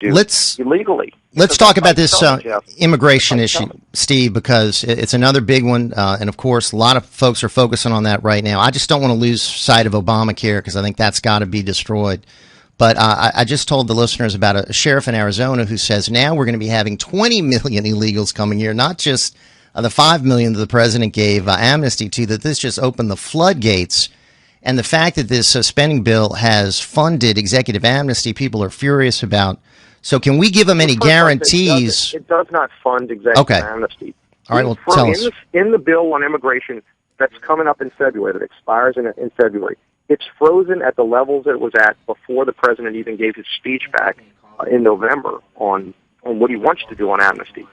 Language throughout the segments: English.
illegally. Let's talk about this immigration issue, Steve, because it's another big one. And, of course, a lot of folks are focusing on that right now. I just don't want to lose sight of Obamacare because I think that's got to be destroyed. But I just told the listeners about a sheriff in Arizona who says now we're going to be having 20 million illegals coming here, not just the 5 million that the president gave amnesty to, that this just opened the floodgates. And the fact that this spending bill has funded executive amnesty, people are furious about. So can we give them any guarantees? It does not fund executive amnesty. All right, well, tell us. In the bill on immigration that's coming up in February, that expires in February, it's frozen at the levels it was at before the president even gave his speech back in November on what he wants to do on amnesty.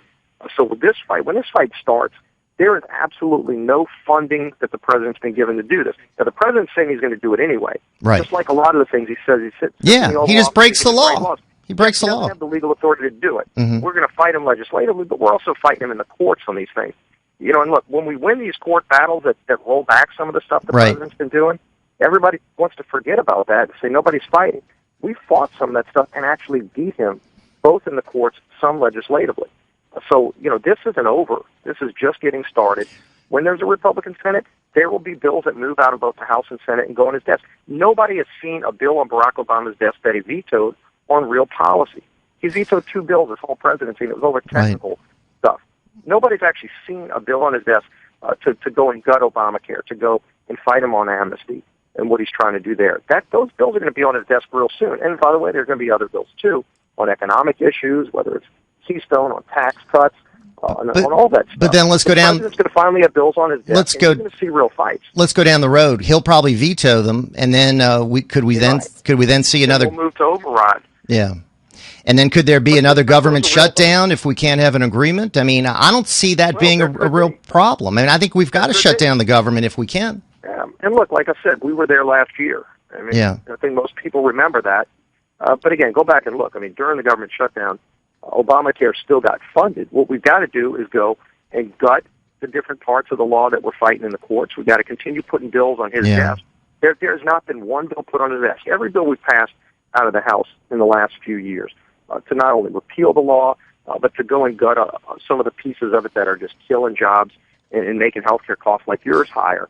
So with this fight, when this fight starts, there is absolutely no funding that the president's been given to do this. Now, the president's saying he's going to do it anyway. Right. Just like a lot of the things he says. He just breaks the law. He breaks the law. He doesn't have the legal authority to do it. Mm-hmm. We're going to fight him legislatively, but we're also fighting him in the courts on these things. You know, and look, when we win these court battles that roll back some of the stuff the president's been doing, everybody wants to forget about that and say nobody's fighting. We fought some of that stuff and actually beat him, both in the courts, some legislatively. So, you know, this isn't over. This is just getting started. When there's a Republican Senate, there will be bills that move out of both the House and Senate and go on his desk. Nobody has seen a bill on Barack Obama's desk that he vetoed on real policy. He vetoed 2 bills this whole presidency, and it was over technical stuff. Nobody's actually seen a bill on his desk to go and gut Obamacare, to go and fight him on amnesty and what he's trying to do there. Those bills are going to be on his desk real soon. And by the way, there are going to be other bills, too, on economic issues, whether it's Keystone, on tax cuts, on all that stuff. But then let's go down. The president's going to finally have bills on his desk. You're going to see real fights. Let's go down the road. He'll probably veto them, and then could we then see another? We'll move to override. Yeah, and then could there be another government shutdown if we can't have an agreement? I mean, I don't see that being a real problem. I mean, I think we've got to shut down the government if we can. And look, like I said, we were there last year. I mean, I think most people remember that. But again, go back and look. I mean, during the government shutdown, Obamacare still got funded. What we've got to do is go and gut the different parts of the law that we're fighting in the courts. We've got to continue putting bills on his desk. There's not been one bill put on his desk. Every bill we've passed out of the House in the last few years to not only repeal the law, but to go and gut some of the pieces of it that are just killing jobs and making healthcare costs like yours higher.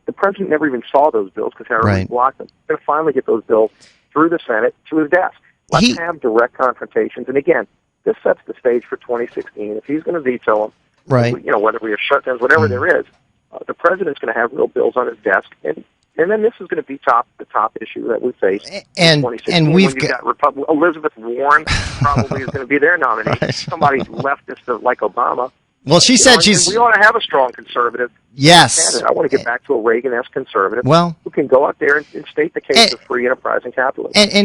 The president never even saw those bills because Harris blocked them. He's going to finally get those bills through the Senate to his desk. Let's have direct confrontations. And again, this sets the stage for 2016. If he's going to veto them, you know, whether we have shutdowns, whatever there is, the president's going to have real bills on his desk, and then this is going to be the top issue that we face in 2016. And we've got Elizabeth Warren probably is going to be their nominee. Somebody leftist like Obama. Well, she said we ought to have a strong conservative. Yes. I want to get back to a Reagan-esque conservative who can go out there and state the case of free enterprise and capitalism. And